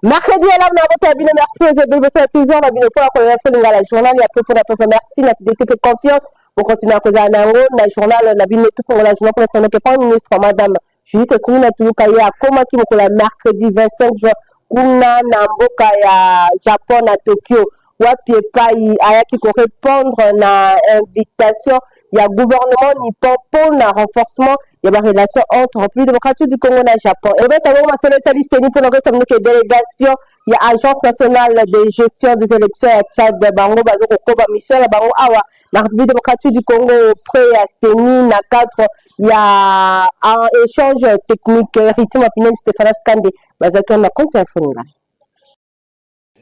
Mercredi, là, on a voté à Bino, merci aux élèves de cette saison, on a Bino pour la première fois dans la journal, il y a peu pour la première merci, la fidélité que confiance, pour continuer à causer à Nango, la journal, la Bino tout pour la journal pour la Premier ministre, Madame Judith Soumina Touloukaye, à Koma qui m'a mercredi 25 juin, Kuna Namboka ya Japon à Tokyo, wapi epai ayaki ko répondre na invitation ya gouvernement nippon pour na renforcement ya ba relation entre République démocratique du Congo na Japon. Et bien tawo masolo tali seni pour notre samedi délégation ya agence nationale de gestion des élections ya Tchad bango bazo ko ba mission la bango awa na République démocratique du Congo près ya seni na cadre ya un échange technique rythme opinion Stéphane Skande bazaki na compte infoninga.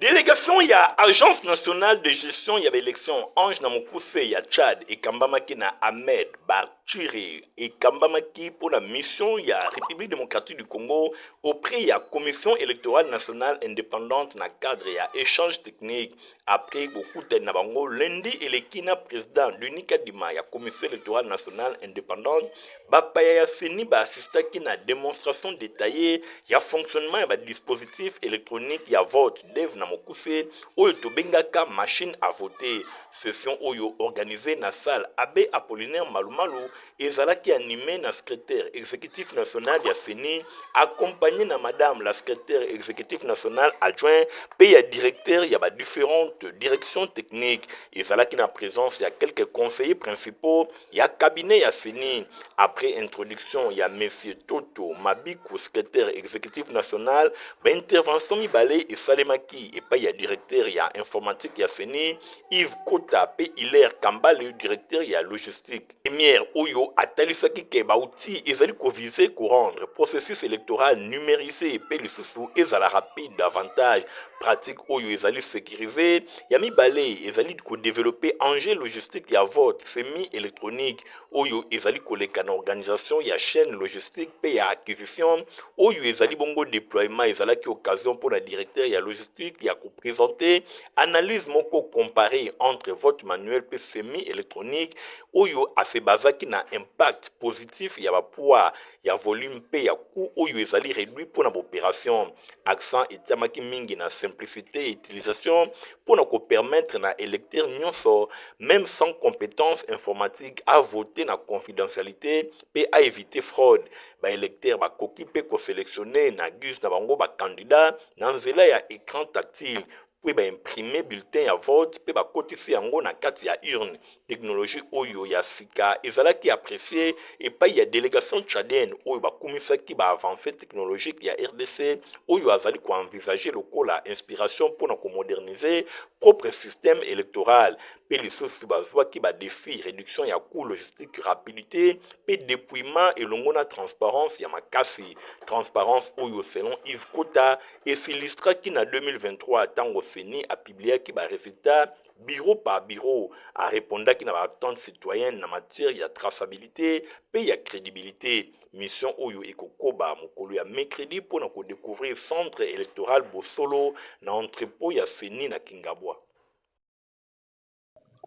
Délégation, il y a Agence nationale de gestion, il y avait élection Ange Namokuse, il y a Tchad et Kambamaki na Ahmed Bakchiri et Kambamaki pour la mission, il y a République démocratique du Congo auprès il y a Commission électorale nationale indépendante na cadre il y a échange technique après beaucoup de nabango lundi et le kina président l'unique dima il y a Commission électorale nationale indépendante bapaya ya seni ba assistaki na démonstration détaillée il y a fonctionnement il y a dispositif électronique il y a vote dev na mokuse oyo tobengaka machine à voter session oyo organisée na salle Abbé Apollinaire Malumalu ezalaki animé na secrétaire exécutif national ya seni accompagné na madame la secrétaire exécutif national adjoint pe ya directeur il y a différentes directions techniques ezalaki na présence il y a quelques conseillers principaux il y a cabinet ya seni après introduction il y a monsieur Toto Mabiku secrétaire exécutif national intervention mibale et salemaki et pas il y a directeur il y a informatique il y a seni Yves Kota pe Hilaire Kamba le directeur il y a logistique première oyo atalisaki ke ba outil ezali ko viser ko rendre processus électoral numérisé pe lisusu ezala rapide davantage pratique oyo ezali sécurisé ya mibale ezali ko développer enjeu logistique ya vote semi électronique oyo ezali koleka na organisation ya chaîne logistique pe ya acquisition oyo ezali bongo déploiement ezalaki occasion pour la directeur ya logistique ya ko présenter analyse moko comparée entre vote manuel pe semi électronique oyo asebazaki na impact positif ya ba poids ya volume pe ya coût oyo ezali réduit pour na opération accent etiamaki mingi na simplicité et utilisation pour na ko permettre na électeur nyonso même sans compétence informatique à voter na confidentialité pe à éviter fraude ba électeur ba koki pe ko sélectionner na gus na bango ba candidat na nzela ya écran tactile puis ba imprimer bulletin ya vote pe ba kotisi yango na kati ya urne technologie oyo ya sika ezalaki apprécié et pas ya délégation tchadienne oyo ba kumisaki ba avancée technologique ya RDC oyo azali ko envisager lokola inspiration pour na ko moderniser propre système électoral pe lisusu bazwaki ba défi réduction ya coût logistique rapidité pe déploiement elongo na transparence ya makasi transparence oyo selon Yves Kota et s'illustraki na 2023 tango seni a publié ki ba résultat bureau par bureau a répondu qui n'a pas attente citoyenne en matière de traçabilité et de crédibilité. Mission Oyo Ekokoba Mokolo ya mercredi pour nous découvrir centre électoral Bosolo na entrepôt ya Seni na Kingabwa.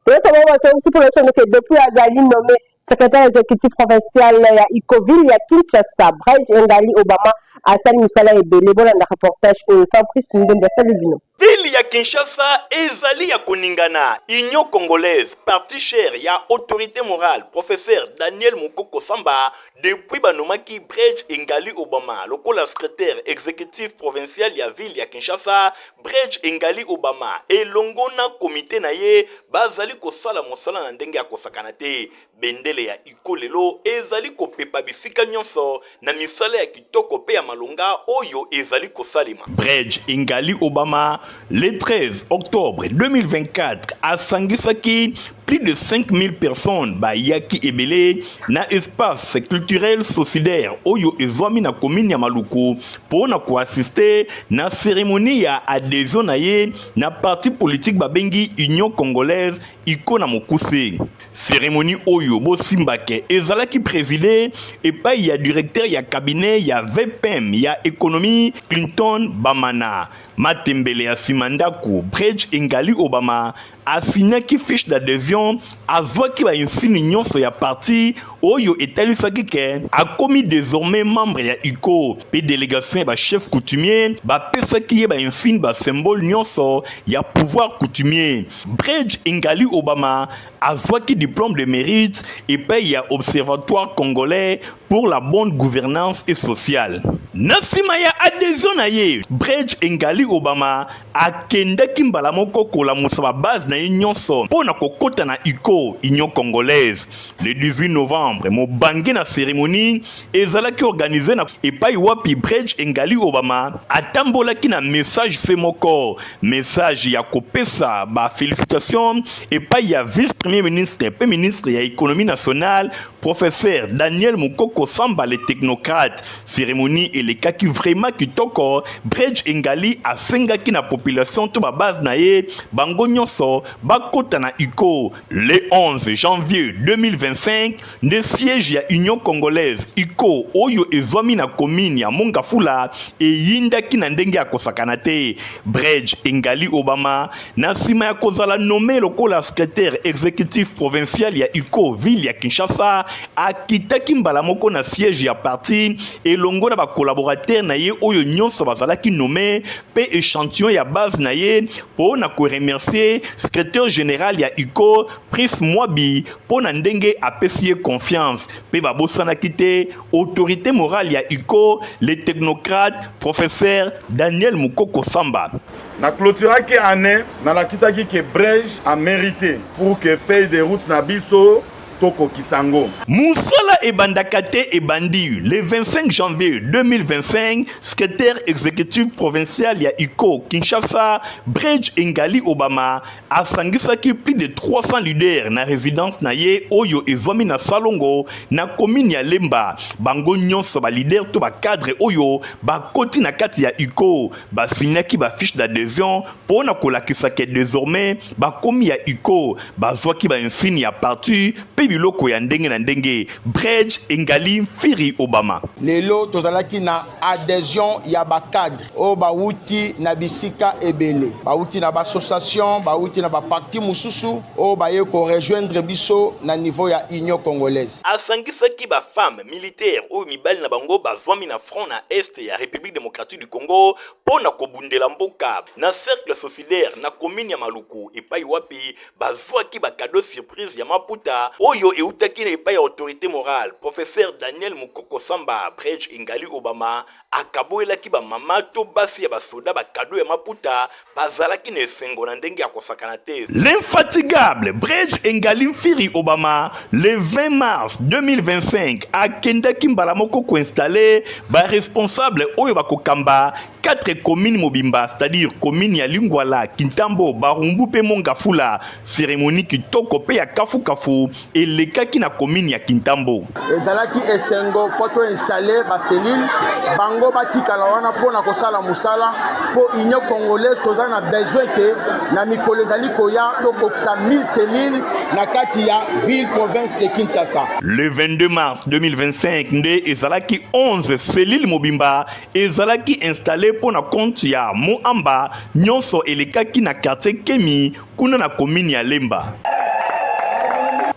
Depuis Azali nommé secrétaire exécutif provincial ya Icoville ya Kinshasa, Brège Ngali Obama Asali Misala Ebele bon na reportage au Fabrice Ndemba Salubino. Ville ya Kinshasa ezali ya koningana Union congolaise parti cher ya autorité morale professeur Daniel Mukoko Samba depuis banomaki Brège Ngali Obama lokola secrétaire exécutif provincial ya ville ya Kinshasa Brège Ngali Obama elongo na comité na ye bazali kosala mosala na ndenge ya kosakana te bendele ya ikolelo ezali kopepa bisika nyonso na misala ya kitoko pe ya malonga oyo ezali kosalima. Brège Ngali Obama le 13 octobre 2024 à Sangisaki, plus de 5000 personnes bayaki ebele na espace culturel solidaire oyo ezwami na commune ya Maluku pour na ko assister na cérémonie ya adhésion na ye na parti politique babengi Union congolaise iko na mokuse. Cérémonie oyo bosimbake ezalaki présidé et pa ya directeur ya cabinet ya VPM ya économie Clinton Bamana matembele ya Simandaku Brège Ngali Obama asignaki fiche d'adhésion azwaki ba insigne nyonso ya parti oyo etalisaki ke akomi désormais membre ya UCO pe délégation ya chef coutumier bapesaki ye insigne symbole nyonso ya pouvoir coutumier. Bredge Engali Obama azwaki diplôme de mérite et paye ya observatoire congolais pour la bonne gouvernance et sociale. Nasima ya adhésion na ye, Bredge Engali Obama akendaki mbala moko kolamusa ba base na ye nyonso pona kokota na UCO, Union Congolaise. Le 18 novembre, mobange na cérémonie ezalaki organisé na epai wapi Bredge Engali Obama atambolaki na message fe moko, message ya kopesa ba félicitations epai ya vice-premier ministre pe ministre ya économie nationale professeur Daniel Mukoko Samba le technocrate. Cérémonie elekaki vraiment kitoko. Bredge Engali asengaki na population to ba base na ye bango nyonso bakota na UCO. Le 11 janvier 2025 nde siège ya Union Congolaise UCO oyo ezwami na commune ya Mongafula eyindaki na ndenge ya kosakana te. Bredge Engali Obama na sima ya kozala nommé lokola secrétaire exécutif provincial ya UCO ville ya Kinshasa akitaki mbala moko na siège ya parti elongo na ba collaborateur na ye oyo nyonso bazalaki nommé pe échantillon ya base na ye po na ko remercier secrétaire général ya UCO Prince Mwabi po na ndenge apesi ye confiance pe babosana kite autorité morale ya UCO le technocrate professeur Daniel Mukoko Samba. Na clôturaki année na lakisaki ke Bredge a mérité pour que feuille de route na biso Toko Kisango. Moussala Ebandakate Ebandi, le 25 janvier 2025, secrétaire exécutif provincial ya UCO Kinshasa, Bredge Engali Obama, a sangisaki plus de 300 leaders na résidence na ye oyo ezwami na Salongo, na commune ya Lemba. Bango nyonso ba leader to ba cadre oyo, ba koti na kati ya UCO, ba signaki ba fiche d'adhésion, pour na kolakisaki désormais, ba komi ya UCO, ba zwaki ba insigne ya parti, biloko ya ndenge na ndenge. Bredge Engali Firi Obama. Lelo tozalaki na adhésion ya ba cadre o ba wuti na bisika ebele. Ba wuti na ba association, ba wuti na ba parti mususu o ba ye ko rejoindre biso na niveau ya Union Congolaise. Asangisaki ba femme militaire o mibali na bango bazwami na front na est ya République démocratique du Congo pona kobundela mboka na cercle solidaire na commune ya Maluku epai wapi bazwaki ba cadeau surprise ya maputa oyo eutaki na epai ya autorité morale professeur Daniel Mukoko Samba. Bredge Engali Obama akaboelaki ba mama to basi ya basoda ba cadeau ya maputa bazalaki na esengo na ndenge ya kosakana te. L'infatigable Bredge Engali Firi Obama le 20 mars 2025 akendaki mbala moko ko installer ba responsable oyo bakokamba 4 communes mobimba, c'est-à-dire commune ya Lingwala, Kintambo, Barumbu pe Mongafula. Cérémonie kitoko pe ya kafu kafu elekaki na commune ya Kintambo. Ezalaki esengo poto installer ba cellule bango batikala wana pona kosala musala po Union Congolaise toza na besoin que na mikolo ezali koya to kokisa 1000 cellules na kati ya ville province de Kinshasa. Le 22 mars 2025 nde ezalaki 11 cellules mobimba ezalaki installé pour na compte ya Moamba nyonso elekaki na quartier Kemi kuna na commune ya Lemba.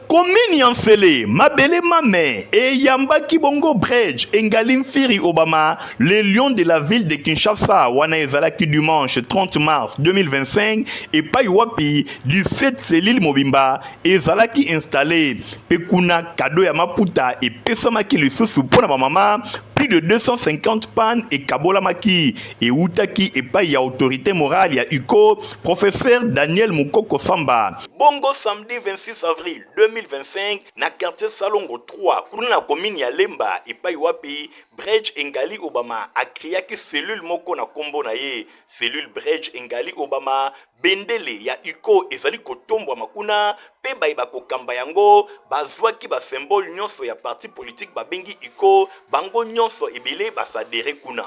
Commune Yansele, Mabele Mame et Yamba Kibongo Bredge Engali Firi Obama, les lions de la ville de Kinshasa, wana ezalaki dimanche 30 mars 2025 et Paiwapi, 17 cellules mobimba, ezalaki installé Pekuna Kado ya Maputa et Pesamaki le sous pour la maman. Plus de 250 pannes et Kabola Maki et Outaki et pas y a autorité morale y a UCO professeur Daniel Mukoko Samba. Bongo samedi 26 avril 2025 na quartier Salongo 3 kuna commune ya Lemba et pas wapi Bredge Engali Obama a créé que cellule moko na kombo na ye cellule Bredge Engali Obama bendele ya UCO ezali kotombwa makuna pe bayiba kokamba yango bazwaki ba symbole nyonso ya parti politique babengi UCO bango nyonso ebele basadere kuna.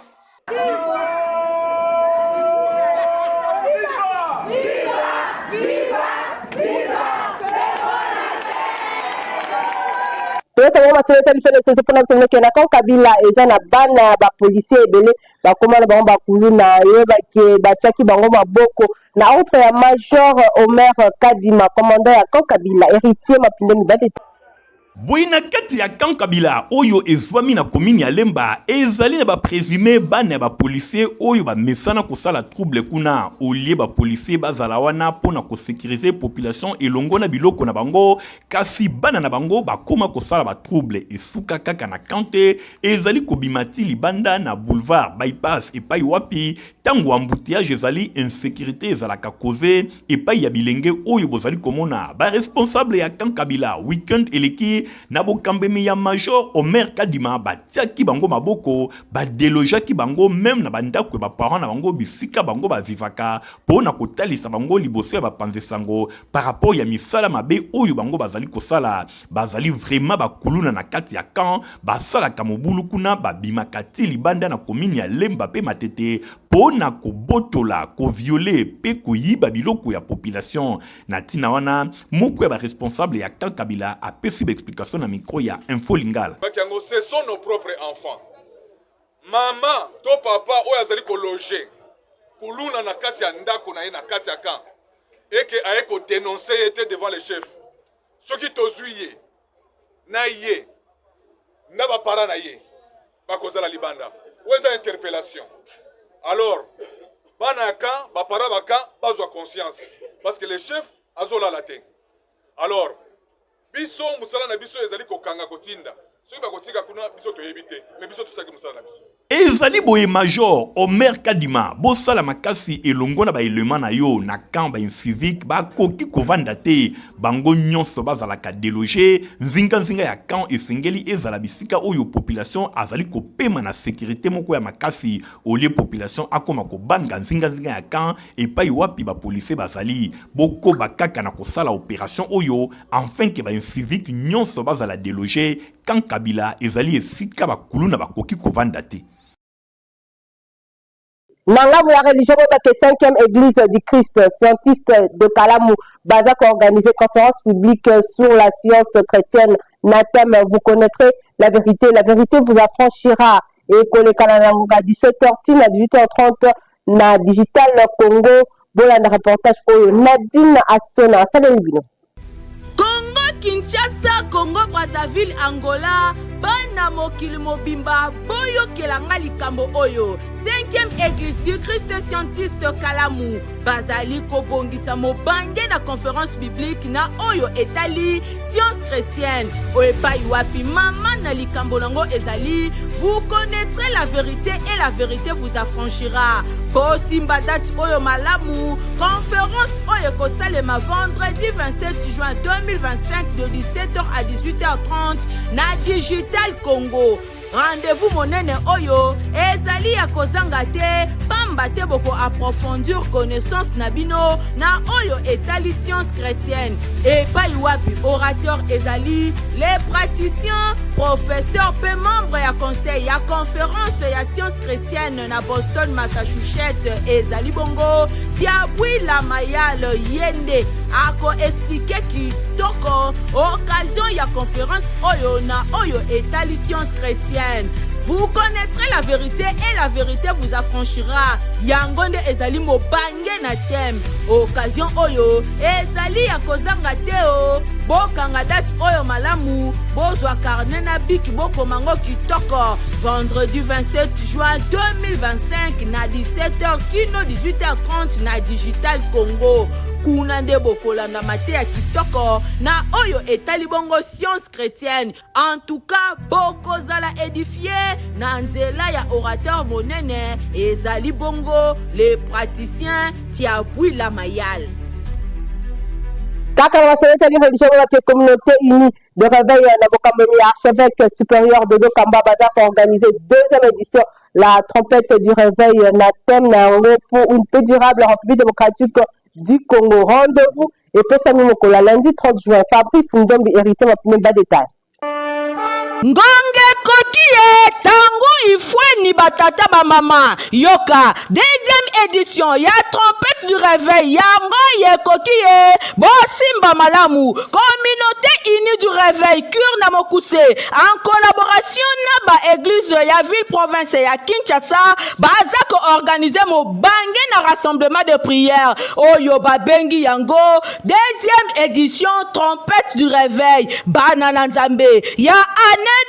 Toyota ngoma sele telefone sese pona kusema kena kwa kabila eza na bana ba policier ebele ba koma na bango ba kulu na ye ba ke ba tsaki bango maboko na autre ya major Omer Kadima commandant ya Kabila héritier mapinde mibate. Boina kati ya Kankabila oyo ezwami na komini ya Lemba ezali na ba présumé bana ba policier oyo ba mesana kosala trouble kuna olie ba policier bazala wana pona ko sécuriser population elongo na biloko na bango kasi bana na bango bakoma kosala ba trouble esuka kaka na kante ezali kobimati libanda na boulevard bypass epai wapi tango embouteillage ezali insécurité ezalaka cause epai ya bilenge oyo bozali komona ba responsable ya Kankabila weekend eleki na bokambemi ya major Omer Kadima batiaki bango maboko badelojaki bango même na bandako ba parents na bango bisika bango bavivaka pona kotalisa bango liboso ya bapanze sango par rapport ya misala mabe oyo bango bazali kosala bazali vraiment bakuluna na kati ya camp basala kamobulu kuna babimakati libanda na komini ya Lemba pe Matete pona kobotola ko violer pe koyiba biloko ya population na tina wana moko ya ba responsable ya Kankabila a pesi explication na micro ya Info Lingala. Ce sont nos propres enfants. Maman, to papa oyo azali ko loger kuluna na kati ya ndako na ye na kati ya camp et que aye ko dénoncer était devant les chefs. Soki tozuye na ye na ba para na ye ba kozala libanda. Weza interpellation. Alors bana camp ba para ba camp bazwa conscience parce que les chefs azola la te. Alors biso musala na biso ezali kokanga kotinda soki bakotika kuna biso toyebite mais biso tosaki musala na biso ezali boye major Omer Kadima bosala makasi elongo na ba element na yo na camp ba civique bakoki kovanda te bango nyonso bazalaka déloger nzinga ya camp esengeli ezala bisika oyo population azali kopema na sécurité moko ya makasi olie population akoma kobanga nzinga ya camp epai wapi ba policier bazali boko bakaka na kosala opération oyo enfin que ba civique nyonso bazala déloger Kankabila ezali esika bakuluna bakoki kovanda te. Nangamu la religion de 5e église du Christ, scientiste de Kalamou, Bazak a organisé conférence publique sur la science chrétienne. Natem, vous connaîtrez la vérité vous affranchira. Et pour les Canadiens, à 17h30 à 18h30, na Digital Congo, voilà un reportage pour Nadine Assona. Salut Bino. Congo Kinshasa, Congo Brazzaville, Angola, bana mokili mobimba boyo kelanga likambo oyo 5e église du Christ scientiste Kalamou bazali kobongisa mobange na conférence biblique na oyo etali science chrétienne oepai wapi mama na likambo nango ezali vous connaîtrez la vérité et la vérité vous affranchira bosimba date oyo malamu conférence oyo kosalema vendredi 27 juin 2025 de 17h à 18h30 na Digital Congo. Rendez-vous monene oyo ezali ya kozanga te pamba te boko approfondir connaissance nabino na oyo etali science chrétienne et pa wapi orateur ezali les praticiens professeurs pe membres ya conseil ya conférence ya science chrétienne na Boston Massachusetts ezali bongo Tiabwi la Mayal Yende ako expliquer ki toko occasion ya conférence oyo na oyo etali science chrétienne. Vous connaîtrez la vérité et la vérité vous affranchira. Yangonde ezali mobange na thème. Occasion oyo ezali ya kozanga teo. Bokanga date oyo malamu. Bozwa carnet na biki boko mango kitoko. Vendredi 27 juin 2025 na 17h kino 18h30 na Digital Congo. Kuna nde bokolanda mate ya kitoko na oyo etali bongo science chrétienne. En tout cas, bokozala édifié na nzela ya orateur monene ezali bongo les praticiens Tiabwi la Mayal. Kaka la religion de la communauté unie de réveil na Bokamoni archevêque supérieur de Dokamba Bazak a organisé 2e édition la trompette du réveil na thème pour une paix durable en République démocratique du Congo. Rendez-vous et Pessami Mokola lundi 30 juin. Fabrice Ndombi héritier va plus bas détail. Ngonge Ekokie tango ifwe ni batata ba mama yoka deuxième édition ya trompette du réveil yango yekokie bosimba malamu communauté unie du réveil cure na mokuse en collaboration na ba église ya ville province ya Kinshasa baza ko organiser mo bange na rassemblement de prière oyo babengi yango deuxième édition trompette du réveil banana nzambe ya année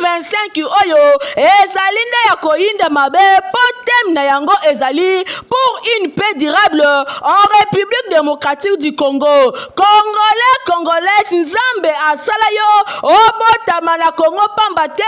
2025 oyo ezali nde ya koyinda mabe potem na yango ezali pour une paix durable en République démocratique du Congo. Congolais nzambe asala yo obotama na Congo pamba te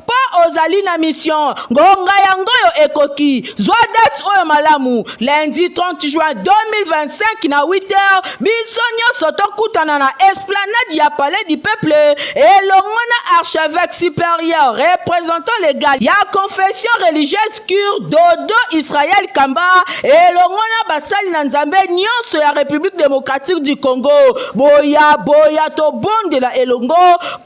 po ozali na mission ngonga yango yo ekoki zwa date oyo malamu lundi 30 juin 2025 na 8h biso nyonso tokutana na esplanade ya palais du peuple elongo na archevêque supérieur représentant légal ya confession religieuse cure Dodo Israël Kamba elongo na basali na nzambe nyonso ya République démocratique du Congo boya to bondela elongo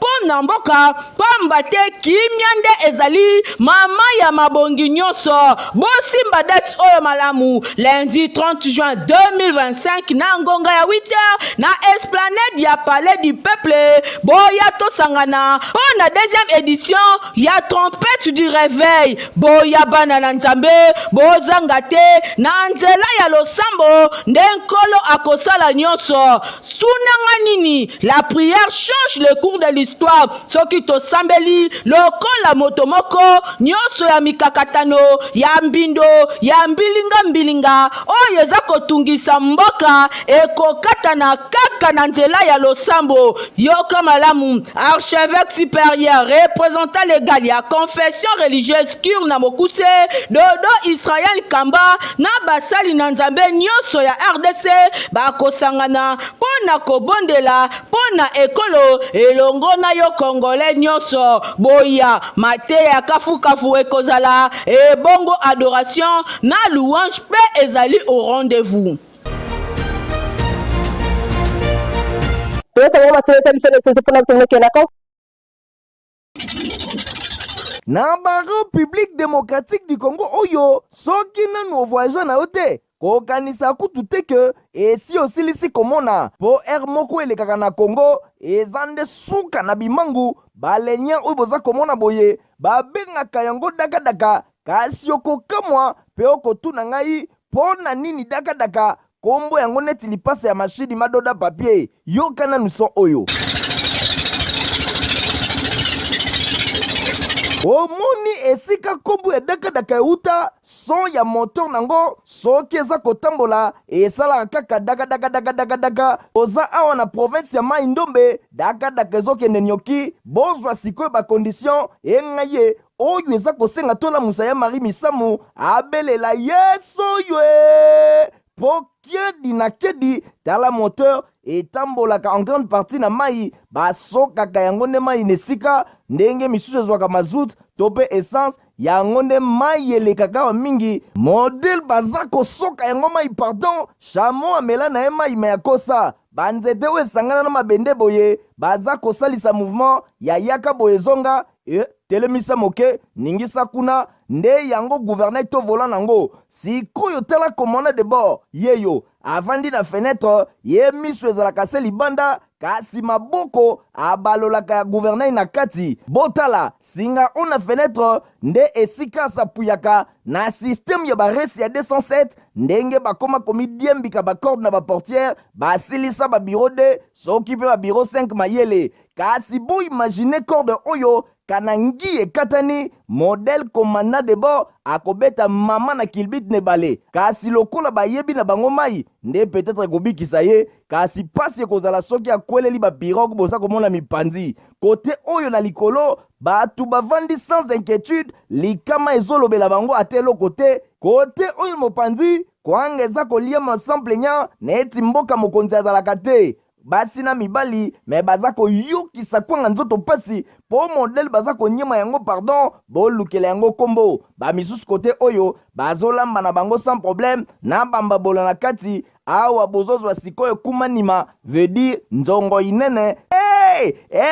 po na mboka pamba te kimia nde ezali mama ya mabongi nyonso bosimba date oyo malamu lundi 30 juin 2025 na ngonga ya 8h na esplanade ya palais du peuple boya to sangana po na deuxième édition ya trompette du réveil boya bana na nzambe bozanga te na nzela ya losambo nde nkolo akosala nyonso tunanga nini la prière change le cours de l'histoire soki tosambeli lokola moto moko nyonso ya mikakatano ya mbindo ya mbilinga oyo eza kotungisa mboka ekokatana kaka na nzela ya losambo yoka malamu archevêque supérieur représentant légal ya confession religieuse cure na mokuse Dodo Israël Kamba na basali na nzambe nyonso ya RDC bakosangana pona kobondela pona ekolo elongo na yo congolais nyonso boya mate ya kafu ekozala ebongo adoration na louange pe ezali au rendez-vous. Na République démocratique du Congo oyo soki nanu voyage na yote kokanisa kutu te ke esi osilisi komona po moko elekaka na Congo ezande suka na bimangu balenye oyo boza komona boye babengaka yango dakadaka kasi okokamwa pe okotuna ngai po na nini dakadaka kombo yango neti lipasa ya mashini madoda papier yokana nuso oyo omoni esika kombo ya dakadaka euta son ya moteur nango soki eza kotambola esalaka kaka dakadaka oza awa na province ya Mai Ndombe dakadaka ezokende nyoki bozwa sikoyo bakondition engaye oyo eza kosenga tolamusa ya Marie Misamu abelela yesu ywe po kedi na kedi tala moteur etambolaka en grande partie na mai basokaka yango nde mai nesika ndenge misusu ezwaka mazout to pe essence yango nde mai elekaka wa mingi modele baza kosoka yango mai pardon chamo amela na ye mai me ya kosa banzete oyo esangana na mabende boye baza kosalisa mouvement ya yaka boye zonga telemisa moke ningisa kuna nde yango gouverner to volant nango sikoyo tala commandant de bord yeyo avandi na fenêtre ye miso ezalaka se libanda kasi maboko abalolaka ya gouverner na kati botala singa ona fenêtre nde esika sapuyaka na système ya baresi ya 207 ndenge bakoma komi diembika bakorde na baportière basilisa babiro de soki pe babiro 5 mayele kasi bo imagine corde oyo kanangi ekatani modèle commandant de bord akobeta mama na kilbit nebale kasi lokola bayebi na bango mai nde peut-être kobikisa ye kasi pasi ekozala soki akweleli bapirogue boza komona mipanzi kote oyo na likolo batu bavandi sans inquiétude likama ezolobela bango atelo kote oyo mopanzi kwanga eza koliama sans plaignant neti mboka mokonzi azalaka te basi na mibali me baza koyokisa kwanga nzoto pasi po modele baza konyema yango pardon bolukela yango kombo bamisusu kote oyo bazolamba na bango sans problème na bambabola na kati awa bozozwa sikoyo kumanima veut dire nzongo inene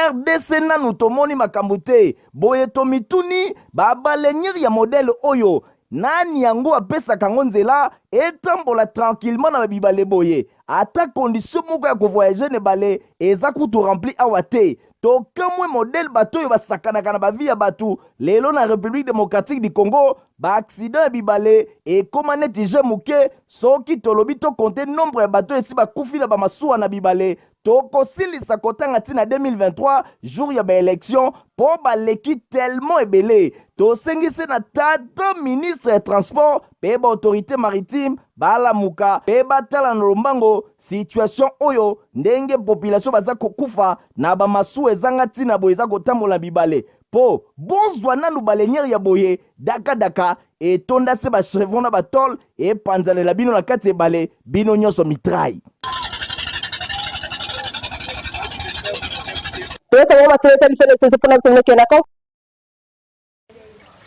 RDC nanu tomoni makambo te boye tomituni babalenir ya modele oyo nani yango apesaka yango nzela etambola tranquillement na babibale boye ata condition moko ya kovoyage ne bale eza kutu rempli awa te tokamwe modele bato oyo basakanaka na bavi ya bato lelo na République démocratique du Congo baaccident ya bibale ekoma neti je moke soki tolobi tokonte nombre ya bato esi bakufi na bamasuwa na bibale tokosilisa kotanga ntina 2023 jour ya baélection po baleki tellement ebele tosengisi na tata ministre ya transport pe baautorité maritime balamuka pe batala na lombango situation oyo ndenge population baza kokufa na bamasuwa ezanga ntina boye eza kotambola bibale po bozwa nanu baleniere ya boye daka etonda se bachevron na batol epanzalela bino na kati ebale bino nyonso mitrai.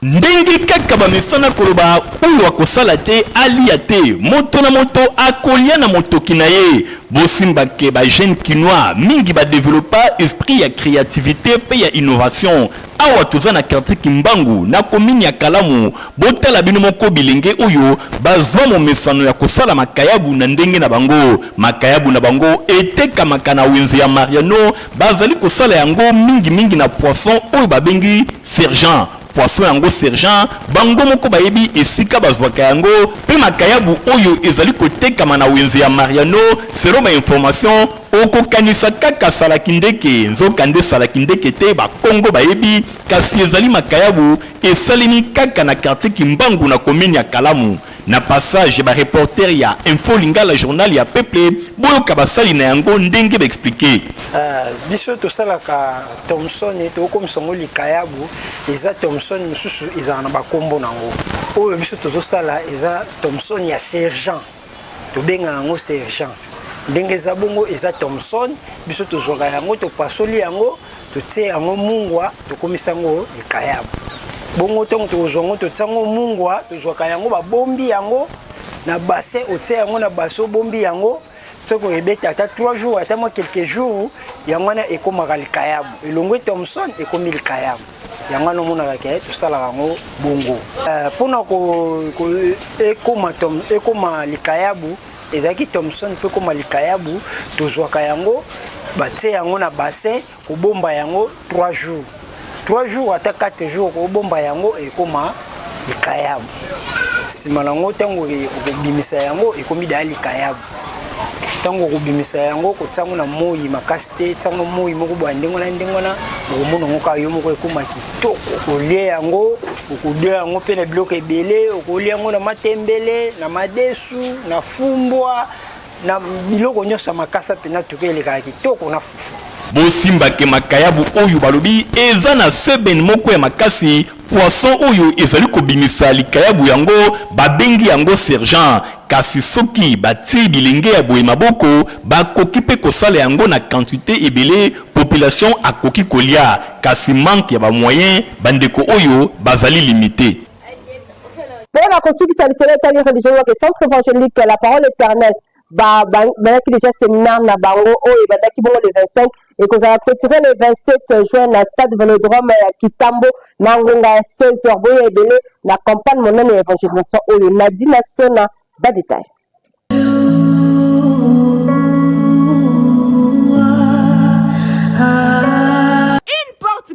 ndenge kaka bamesana koloba oyo akosala te alia te moto na moto akolia na motoki na ye bosimbake bajeune kinois mingi badevelopa esprit ya créativité pe ya innovation awa toza na quartier Kimbangu na komini ya Kalamu botala bino moko bilenge oyo bazwa momesano ya kosala makayabu na ndenge na bango makayabu na bango etekamaka na wenze ya Mariano bazali kosala yango mingi na poisson oyo babengi sergent poisson yango sergent bango moko bayebi esika bazwaka yango pe makayabu oyo ezali kotekama na wenze ya Mariano selon ba information okokanisa kaka salaki ndeke nzoka nde salaki ndeke te bakongo bayebi kasi ezali makayabu esalemi kaka na quartier Kimbangu na commune ya Kalamu na passage ba reporter ya Info Lingala journal ya peuple boyoka basali na yango ndenge ba expliquer biso tosalaka Thomson to komsongo likayabu eza Thomson mususu eza na bakombo nango oyo biso tozosala eza Thomson ya sergent to benga yango sergent ndenge za bongo eza Thomson biso tozwaka yango to pasoli yango to tie yango mungwa to komisa yango likayabu bongo tongo tozongo to tsango mungwa tozwaka yango babombi yango na bassin otie yango na basso bombi yango soko ebeta ata 3 jours ata moi quelques jours yango na ekomaka likayabu elongwe Thomson ekomi likayabu yango no mona ka to sala yango bongo pona ko ekoma likayabu ezaki Thomson pe koma likayabu tozwaka yango batie yango na bassin ko bomba yango 3 jours 3 jours ata 4 jours ko bomba yango ekoma likayabu sima nango tango okobimisa yango ekomi da likayabu tango okobimisa yango kotsango na moyi makasi te tango moyi moko bwa ndengona okomona ngo ka yo moko ekoma kitoko okolia yango okolia yango pe na biloko ebele okolia yango na matembele na madesu na fumbwa na biloko nyonso makasa pe na tokeleka kitoko na fufu bosimbake makayabu oyo balobi eza na seben moko ya makasi poisson oyo ezali kobimisa likayabu yango babengi yango sergent kasi soki batie bilenge ya boye maboko bakoki pe kosala yango na quantité ebele population akoki kolia kasi manque ya bamoyen bandeko oyo bazali limité. Pour la construction traditionnelle religieux du centre évangélique La Parole Éternelle qui déjà séminaire na bango oyo badaki bongo le 25 et qu'on a clôturé le 27 juin na stade Vélodrome ya Kitambo na ngonga ya 16h boyo ebele na campagne monene évangélisation oyo na dinasona ba détail.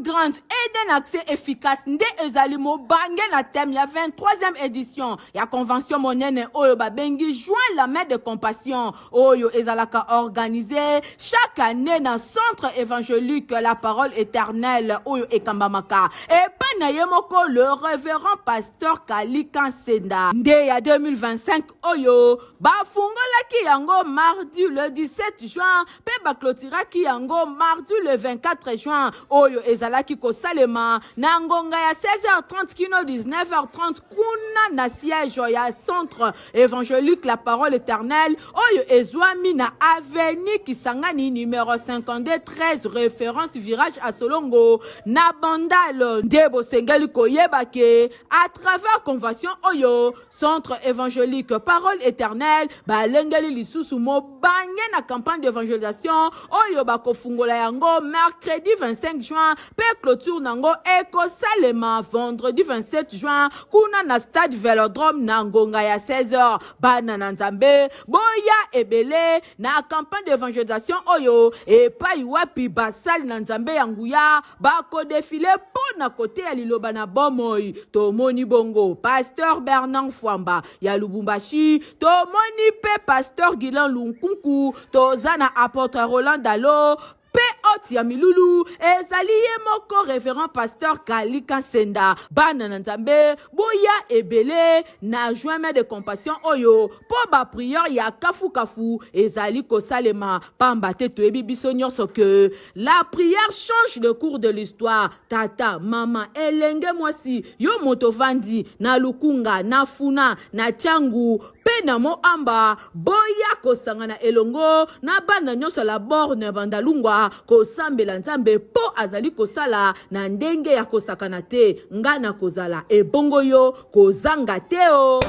Grande et d'un accès efficace nde ezalimo bange na thème ya 23e édition ya convention monene oyo babengi joint la main de compassion oyo ezalaka organisé chaque année na centre évangélique La Parole Éternelle oyo ekambamaka et pana yemoko le révérend pasteur Kali Kansenda nde ya 2025 oyo bafungolaki yango mardi le 17 juin pe baklotiraki yango mardi le 24 juin oyo ezalaki kosalema na ngonga ya 16h30 kino 19h30 kuna na siège ya centre évangélique La Parole Éternelle oyo ezwami na avenue Kisangani numéro 52 13 référence virage à Solongo na Bandal ndebo sengeli koyebake à travers convention oyo centre évangélique Parole Éternelle balengeli lisusu moba bange na campagne d'évangélisation oyo bakofungola yango mercredi 25 juin pe clôture nango ekosalema vendredi 27 juin kuna na stade Vélodrome na ngonga ya 16h. Bana na nzambe boya ebele na campagne d'évangélisation oyo epai wapi basali na nzambe ya nguya bako défilé pona kote ya liloba na bomoi. Tomoni bongo pasteur Bernard Fwamba ya Lubumbashi, tomoni pe pasteur Gilan Lunkunku, tozana apôtre Roland Dalo pe oti ya milulu ezali ye moko révérend pasteur Kalika Senda. Bana na nzambe boya ebele na joint de compassion oyo po ba prière ya kafu kafu ezali kosalema pamba te toyebi biso nyonso que la prière change le cours de l'histoire. Tata mama elenge mwasi yo moto vandi na lukunga na funa na changu pe na mo amba boya kosangana elongo na bana nyonso la borne bandalungwa kosambela nzambe po azali kosala na ndenge ya kosakana te ngana kozala ebongo yo kozanga te o.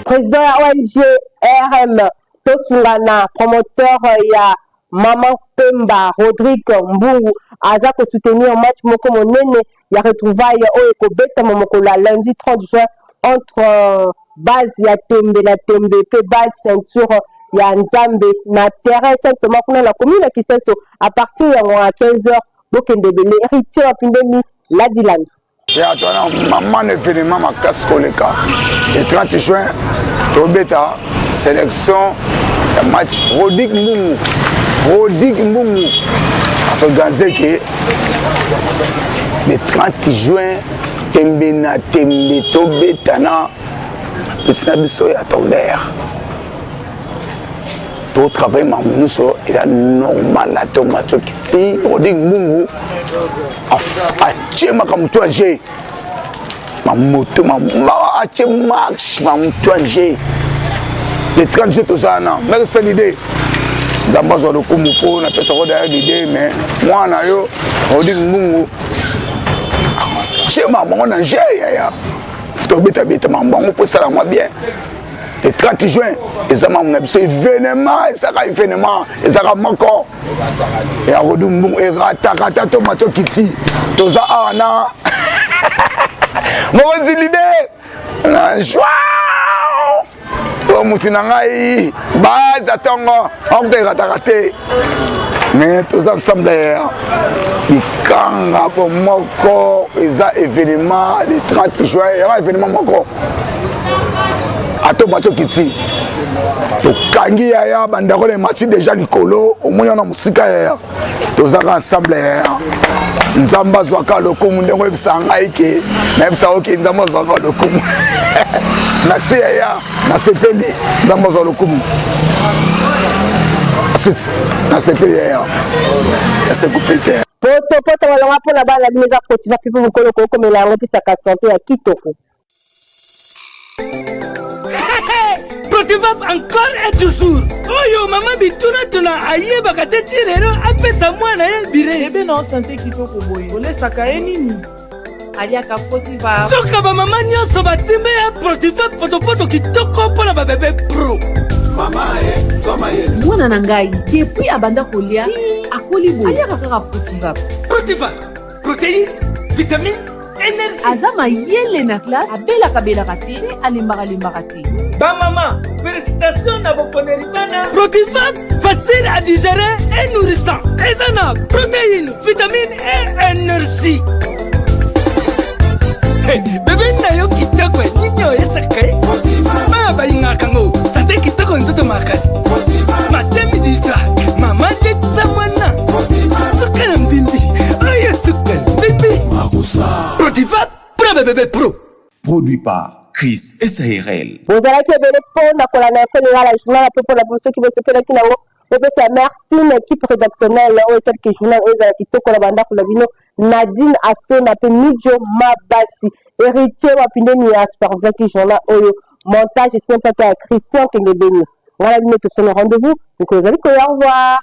Président ya ONG RM tosungana promoteur ya Maman Pemba Rodrigue Mbungu aza ko soutenir match moko monene ya retrouvaille oyo ekobeta momoko la lundi 30 juin entre base ya Tembe na Tembe pe base ceinture ya Nzambe na terrain Saint-Thomas kuna la commune ya Kisenso à partir ya 15h bokende bele héritier wa Pindemi la Dilan. Ya tona maman événement makasi koleka le 30 juin tobeta sélection ya match Rodrigue Mbungu asorganisé que le 30 juin Tembe na Tembe tobeta na biso ya Tonder to travail mamunuso ya normal la tomato kiti Rodrigue Mbungu achema kamutu anje mamoto achema mamutu anje le 30 jours tozana mais respect l'idée nzamba zo lokumu po na pesa ko derrière l'idée mais moi na yo Rodrigue Mbungu achema mongo na anje ya tobeta beta mambango po sala moi bien le 30 juin ezama mon abso événement ezaka moko ya Rodrigue Mbungu erata tomato kiti toza ana mozi l'idée na joie o mutina ngai baza tongo on te raté mais toza ensemble mikanga ko moko eza événement le 30 juin ya événement moko ato bato kiti tokangi ya bandako le match déjà likolo au moins na musika ya toza ensemble nzamba zwaka lokumu ndenge ebisanga ike na ebisa oke nzamba zwaka lokumu na seya na sepeli nzamba zwaka lokumu ensuite na sepeli ya c'est pour fêter poto wala wapo na bana bimeza protiva pipo mukolo ko komela ngo pisaka santé ya kitoko. Protivap encore et toujours. Oyo mama bituna tuna aye bakate tirero apesa mwana ye bire. Ebe na santé kitoko boye. Olesaka nini? Aliaka Protivap. Soka ba mama nyonso batimbe ya Protivap poto kitoko pona ba bébé pro. Mama soma ye. Mwana na ngai depuis abanda kolia akoli boye. Aliaka kaka Protivap. Protivap. Protéine, vitamine, énergie. Azama yele na classe abela kate alimbaka te. Ba maman, félicitations à vos connaissances. Protivap, facile à digérer et nourrissant. Ezana, protéines, vitamines et énergie. Hey, bébé nayo kitoko ninyo esakai. Ba ba ingakango, santé kitoko nzoto makasi. Matemi disa, mama detsa mwana. Sukana mbindi, ayo sukana mbindi. Protivap, pour bébé pro. Produit par Chris SARL. Vous allez que belle pona pour la nation de la journal pour la pour ceux qui veulent se faire qui nango. Merci l'équipe rédactionnelle au celle qui journal aux qui toko la banda pour la vino Nadine Assona pe Midjo Mabasi héritier wa Pindemi Asper vous qui journal au montage et c'est pas Christian qui le béni. Voilà, nous tous rendez-vous. Donc vous allez au revoir.